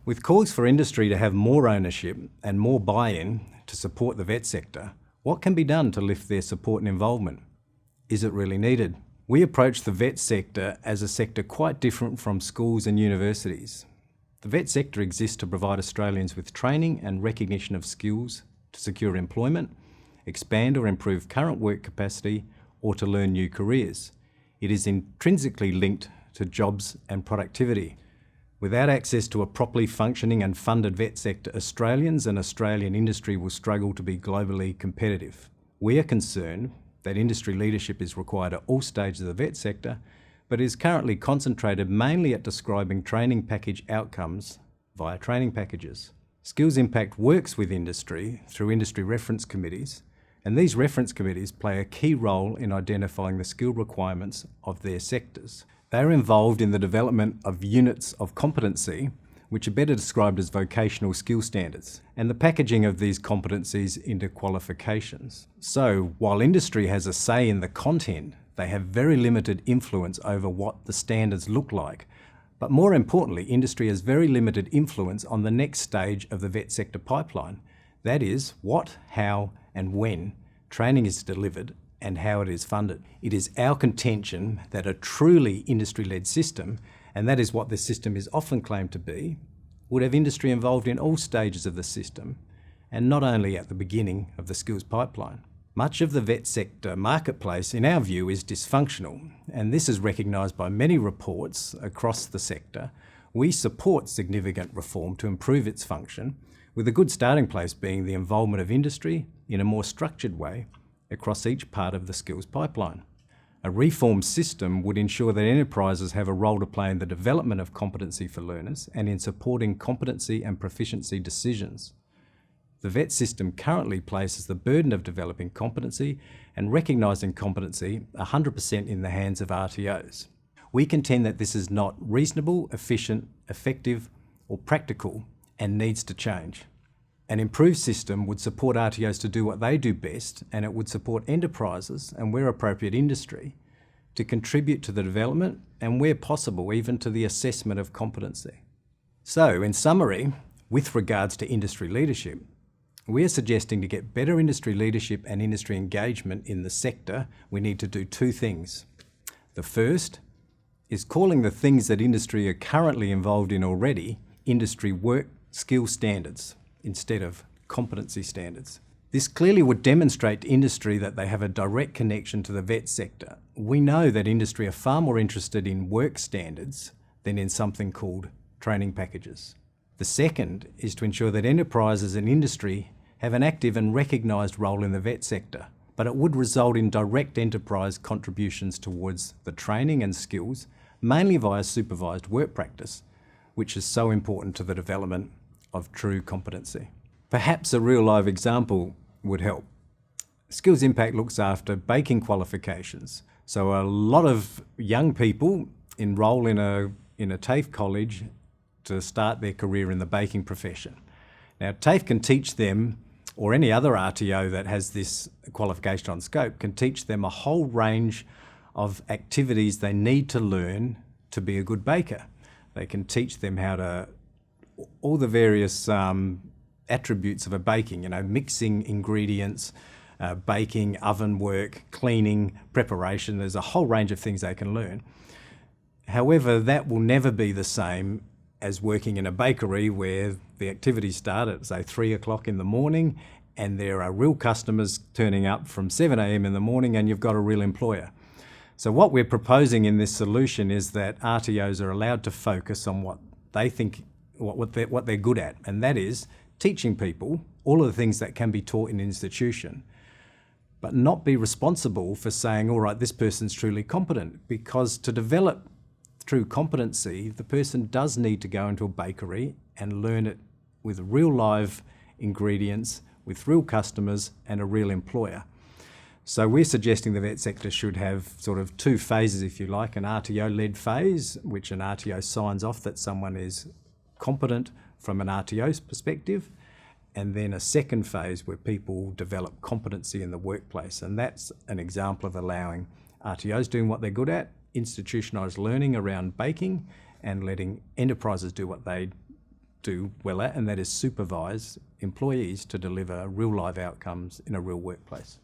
With calls for industry to have more ownership and more buy-in to support the vet sector, what can be done to lift their support and involvement? Is it really needed? We approach the vet sector as a sector quite different from schools and universities. The vet sector exists to provide Australians with training and recognition of skills to secure employment, expand or improve current work capacity, or to learn new careers. It is intrinsically linked to jobs and productivity. Without access to a properly functioning and funded vet sector, Australians and Australian industry will struggle to be globally competitive. We are concerned that industry leadership is required at all stages of the vet sector, but is currently concentrated mainly at describing training package outcomes via training packages. Skills Impact works with industry through industry reference committees, and these reference committees play a key role in identifying the skill requirements of their sectors. They are involved in the development of units of competency, which are better described as vocational skill standards, and the packaging of these competencies into qualifications. So, while industry has a say in the content, they have very limited influence over what the standards look like. But more importantly, industry has very limited influence on the next stage of the vet sector pipeline. That is, what, how, and when training is delivered and how it is funded. It is our contention that a truly industry-led system, and that is what this system is often claimed to be, would have industry involved in all stages of the system, and not only at the beginning of the skills pipeline. Much of the vet sector marketplace, in our view, is dysfunctional, and this is recognised by many reports across the sector. We support significant reform to improve its function, with a good starting place being the involvement of industry in a more structured way across each part of the skills pipeline. A reformed system would ensure that enterprises have a role to play in the development of competency for learners and in supporting competency and proficiency decisions. The vet system currently places the burden of developing competency and recognising competency 100% in the hands of RTOs. We contend that this is not reasonable, efficient, effective, or practical and needs to change. An improved system would support RTOs to do what they do best, and it would support enterprises, and where appropriate industry, to contribute to the development and, where possible, even to the assessment of competency. So, in summary, with regards to industry leadership, we are suggesting to get better industry leadership and industry engagement in the sector, we need to do two things. The first is calling the things that industry are currently involved in already industry work skill standards instead of competency standards. This clearly would demonstrate to industry that they have a direct connection to the vet sector. We know that industry are far more interested in work standards than in something called training packages. The second is to ensure that enterprises and industry have an active and recognised role in the vet sector, but it would result in direct enterprise contributions towards the training and skills, mainly via supervised work practice, which is so important to the development of true competency. Perhaps a real-life example would help. Skills Impact looks after baking qualifications. So a lot of young people enrol in a TAFE college to start their career in the baking profession. Now, TAFE can teach them, or any other RTO that has this qualification on scope, can teach them a whole range of activities they need to learn to be a good baker. They can teach them how to, all the various attributes of a baking, mixing ingredients, baking, oven work, cleaning, preparation. There's a whole range of things they can learn. However, that will never be the same as working in a bakery where the activities start at, say, 3 o'clock in the morning, and there are real customers turning up from 7 a.m. in the morning, and you've got a real employer. So what we're proposing in this solution is that RTOs are allowed to focus on what they think, what they're good at, and that is teaching people all of the things that can be taught in an institution, but not be responsible for saying, all right, this person's truly competent, because to develop true competency, the person does need to go into a bakery and learn it with real live ingredients, with real customers and a real employer. So we're suggesting the vet sector should have sort of two phases, if you like, an RTO-led phase, which an RTO signs off that someone is competent from an RTO's perspective, and then a second phase where people develop competency in the workplace. And that's an example of allowing RTOs doing what they're good at, institutionalised learning around baking, and letting enterprises do what they do well at, and that is supervise employees to deliver real life outcomes in a real workplace.